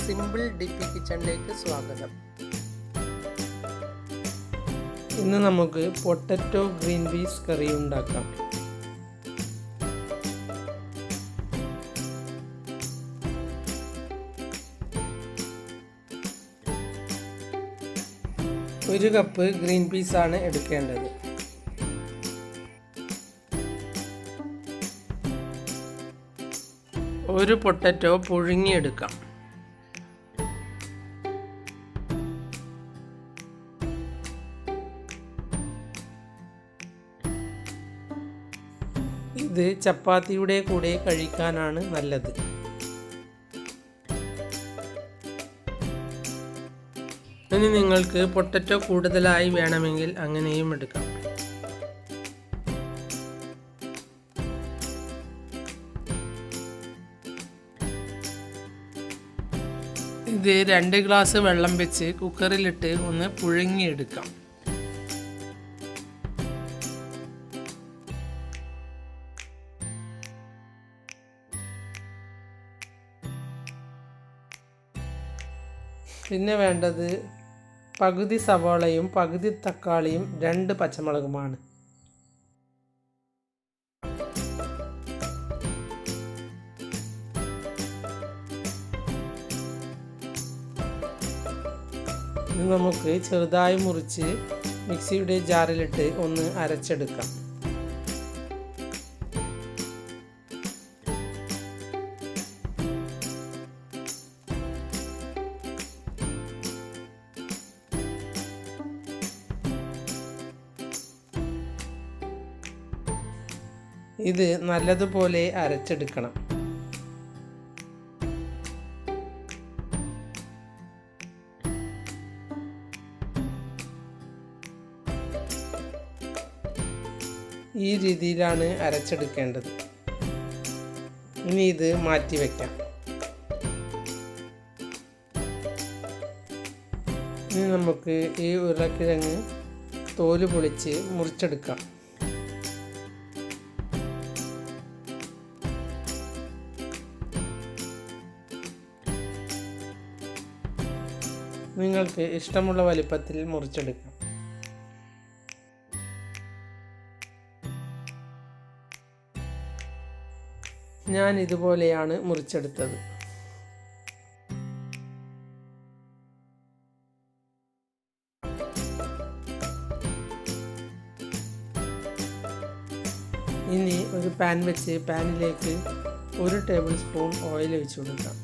Simple ഡിപ്പി കിച്ചണിലേക്ക് സ്വാഗതം. ഇന്ന് നമുക്ക് പൊട്ടറ്റോ ഗ്രീൻ പീസ് കറി ഉണ്ടാക്കാം. ഒരു കപ്പ് ഗ്രീൻ പീസ് ആണ് എടുക്കേണ്ടത്. ഒരു പൊട്ടറ്റോ പുഴുങ്ങിയെടുക്കാം. ഇത് ചപ്പാത്തിയുടെ കൂടെ കഴിക്കാനാണ് നല്ലത്. ഇനി നിങ്ങൾക്ക് പൊട്ടറ്റോ കൂടുതലായി വേണമെങ്കിൽ അങ്ങനെയും എടുക്കാം. ഇത് 2 ഗ്ലാസ് വെള്ളം വെച്ച് കുക്കറിലിട്ട് ഒന്ന് പുഴുങ്ങിയെടുക്കാം. പിന്നെ വേണ്ടത് പകുതി സവാളയും പകുതി തക്കാളിയും 2 പച്ചമുളകുമാണ്. ഇത് നമുക്ക് ചെറുതായി മുറിച്ച് മിക്സിയുടെ ജാറിലിട്ട് ഒന്ന് അരച്ചെടുക്കാം. ഇത് നല്ലതുപോലെ അരച്ചെടുക്കണം. ഈ രീതിയിലാണ് അരച്ചെടുക്കേണ്ടത്. ഇനി ഇത് മാറ്റി വയ്ക്കാം. ഇനി നമുക്ക് ഈ ഉരുളക്കിഴങ്ങ് തോല് പൊളിച്ച് മുറിച്ചെടുക്കാം. നിങ്ങൾക്ക് ഇഷ്ടമുള്ള വലിപ്പത്തിൽ മുറിച്ചെടുക്കാം. ഞാൻ ഇതുപോലെയാണ് മുറിച്ചെടുത്തത്. ഇനി ഒരു പാൻ വെച്ച് പാനിലേക്ക് 1 ടേബിൾ സ്പൂൺ ഓയിൽ ഒഴിച്ചു കൊടുക്കാം.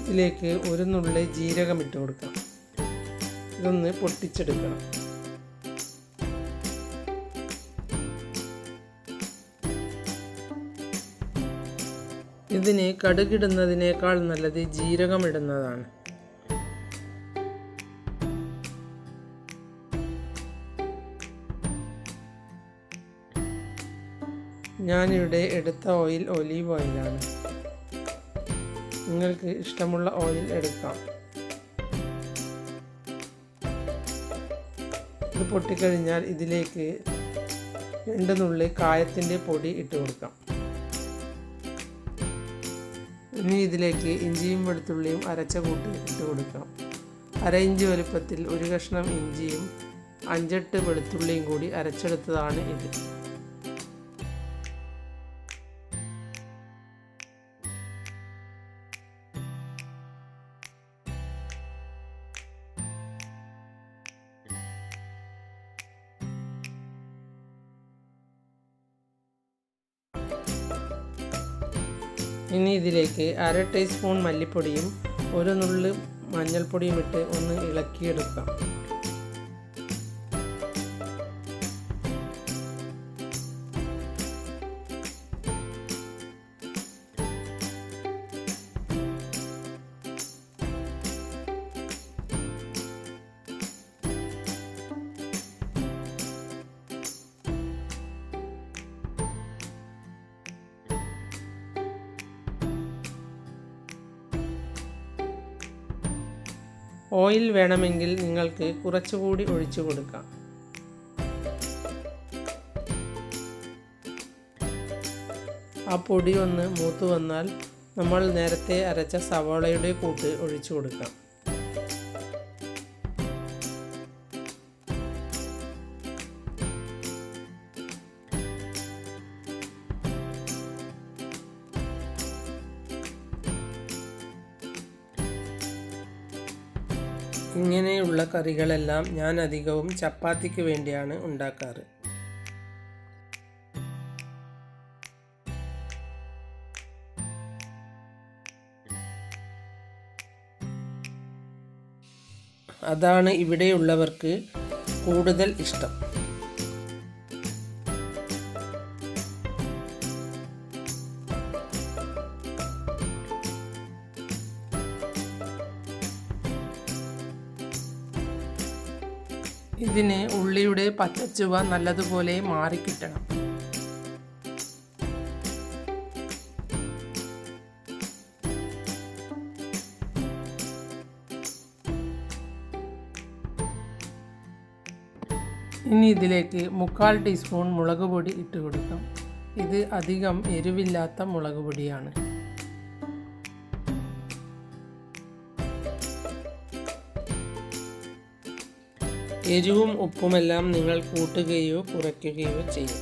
ഇതിലേക്ക് 1 നുള്ളി ജീരകം ഇട്ട് കൊടുക്കാം. ഇതൊന്ന് പൊട്ടിച്ചെടുക്കണം. ഇതിന് കടുകിടുന്നതിനേക്കാൾ നല്ലത് ജീരകം ഇടുന്നതാണ്. ഞാനിവിടെ എടുത്ത ഓയിൽ ഒലീവ് ഓയിലാണ്. നിങ്ങൾക്ക് ഇഷ്ടമുള്ള ഓയിൽ എടുക്കാം. ഇത് പൊട്ടിക്കഴിഞ്ഞാൽ ഇതിലേക്ക് 2 നുള്ളി കായത്തിൻ്റെ പൊടി ഇട്ട് കൊടുക്കാം. ഇനി ഇതിലേക്ക് ഇഞ്ചിയും വെളുത്തുള്ളിയും അരച്ച കൂട്ട് ഇട്ട് കൊടുക്കാം. 1/2 ഇഞ്ച് വലുപ്പത്തിൽ 1 കഷ്ണം ഇഞ്ചിയും 5-8 വെളുത്തുള്ളിയും കൂടി അരച്ചെടുത്തതാണ് ഇത്. ഇനി ഇതിലേക്ക് 1/2 ടീസ്പൂൺ മല്ലിപ്പൊടിയും 1 നുള്ളി മഞ്ഞൾപ്പൊടിയും ഇട്ട് ഒന്ന് ഇളക്കിയെടുക്കാം. ഓയിൽ വേണമെങ്കിൽ നിങ്ങൾക്ക് കുറച്ചുകൂടി ഒഴിച്ചു കൊടുക്കാം. ആ പൊടി ഒന്ന് മൂത്ത് വന്നാൽ നമ്മൾ നേരത്തെ അരച്ച സവാളയുടെ കൂട്ട് ഒഴിച്ചു കൊടുക്കാം. ഇങ്ങനെയുള്ള കറികളെല്ലാം ഞാൻ അധികവും ചപ്പാത്തിക്ക് വേണ്ടിയാണ് ഉണ്ടാക്കാറ്. അതാണ് ഇവിടെയുള്ളവർക്ക് കൂടുതൽ ഇഷ്ടം. ഇതിന് ഉള്ളിയുടെ പച്ചച്ചുവ നല്ലതുപോലെ മാറിക്കിട്ടണം. ഇനി ഇതിലേക്ക് 1/4 ടീസ്പൂൺ മുളക് പൊടി ഇട്ട് കൊടുക്കാം. ഇത് അധികം എരിവില്ലാത്ത മുളക് പൊടിയാണ്. എരിവും ഉപ്പുമെല്ലാം നിങ്ങൾ കൂട്ടുകയോ കുറയ്ക്കുകയോ ചെയ്യും.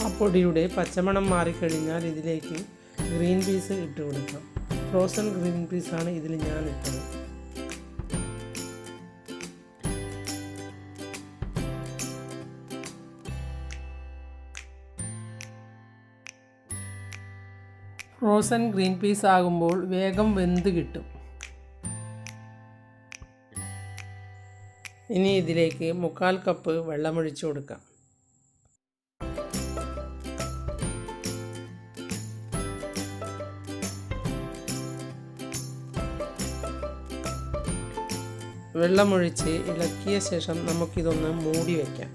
ആ പൊടിയുടെ പച്ചമണം മാറിക്കഴിഞ്ഞാൽ ഇതിലേക്ക് ഗ്രീൻ പീസ് ഇട്ട് കൊടുക്കാം. ഫ്രോസൺ ഗ്രീൻ പീസാണ് ഇതിൽ ഞാൻ ഇട്ടത്. ഫ്രോസൺ ഗ്രീൻ പീസ് ആകുമ്പോൾ വേഗം വെന്ത് കിട്ടും. ഇനി ഇതിലേക്ക് 1/4 കപ്പ് വെള്ളമൊഴിച്ചു കൊടുക്കാം. വെള്ളമൊഴിച്ച് ഇളക്കിയ ശേഷം നമുക്കിതൊന്ന് മൂടി വയ്ക്കാം.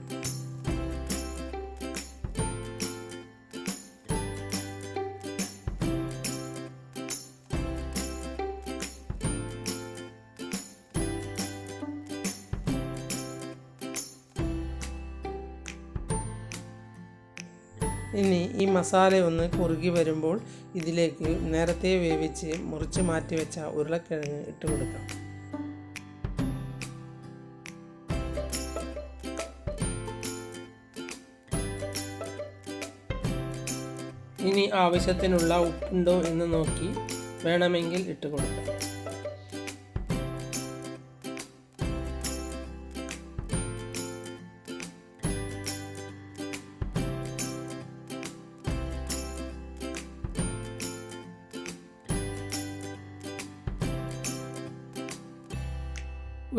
ഇനി ഈ മസാല ഒന്ന് കുറുകി വരുമ്പോൾ ഇതിലേക്ക് നേരത്തെ വേവിച്ച് മുറിച്ച് മാറ്റി വെച്ച ഉരുളക്കിഴങ്ങ് ഇട്ട് കൊടുക്കാം. ഇനി ആവശ്യത്തിനുള്ള ഉപ്പുണ്ടോ എന്ന് നോക്കി വേണമെങ്കിൽ ഇട്ട് കൊടുക്കാം.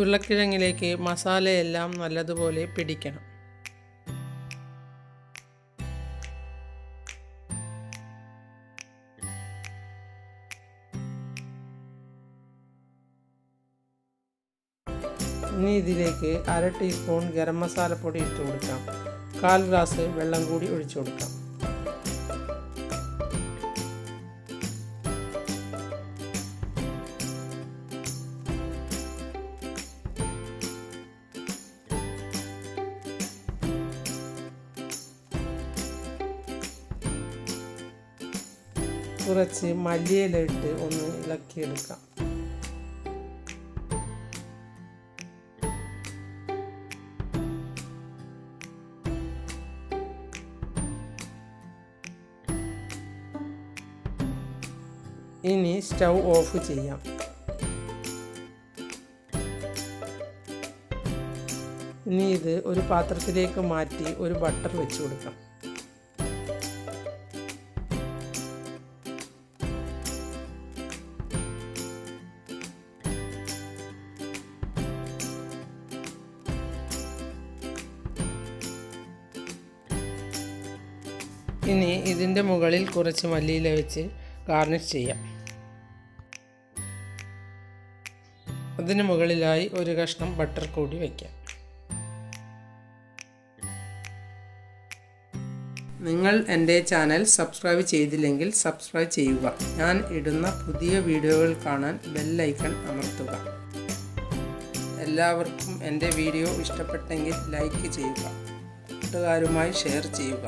ഉരുളക്കിഴങ്ങിലേക്ക് മസാലയെല്ലാം നല്ലതുപോലെ പിടിക്കണം. ഇനി ഇതിലേക്ക് 1/2 ടീസ്പൂൺ ഗരം മസാലപ്പൊടി ഇട്ട് കൊടുക്കാം. 1/4 ഗ്ലാസ് വെള്ളം കൂടി ഒഴിച്ചു കൊടുക്കാം. കുറച്ച് മല്ലിയില ഇട്ട് ഒന്ന് ഇളക്കിയെടുക്കാം. ഇനി സ്റ്റൗ ഓഫ് ചെയ്യാം. ഇനി ഇത് ഒരു പാത്രത്തിലേക്ക് മാറ്റി ഒരു ബട്ടർ വെച്ച് കൊടുക്കാം. ഇനി ഇതിൻ്റെ മുകളിൽ കുറച്ച് മല്ലിയില വെച്ച് ഗാർണിഷ് ചെയ്യാം. അതിന് മുകളിലായി ഒരു കഷ്ണം ബട്ടർ കൂടി വയ്ക്കാം. നിങ്ങൾ എൻ്റെ ചാനൽ സബ്സ്ക്രൈബ് ചെയ്തില്ലെങ്കിൽ സബ്സ്ക്രൈബ് ചെയ്യുക. ഞാൻ ഇടുന്ന പുതിയ വീഡിയോകൾ കാണാൻ ബെൽ ഐക്കൺ അമർത്തുക. എല്ലാവർക്കും എൻ്റെ വീഡിയോ ഇഷ്ടപ്പെട്ടെങ്കിൽ ലൈക്ക് ചെയ്യുക, കൂട്ടുകാരുമായി ഷെയർ ചെയ്യുക.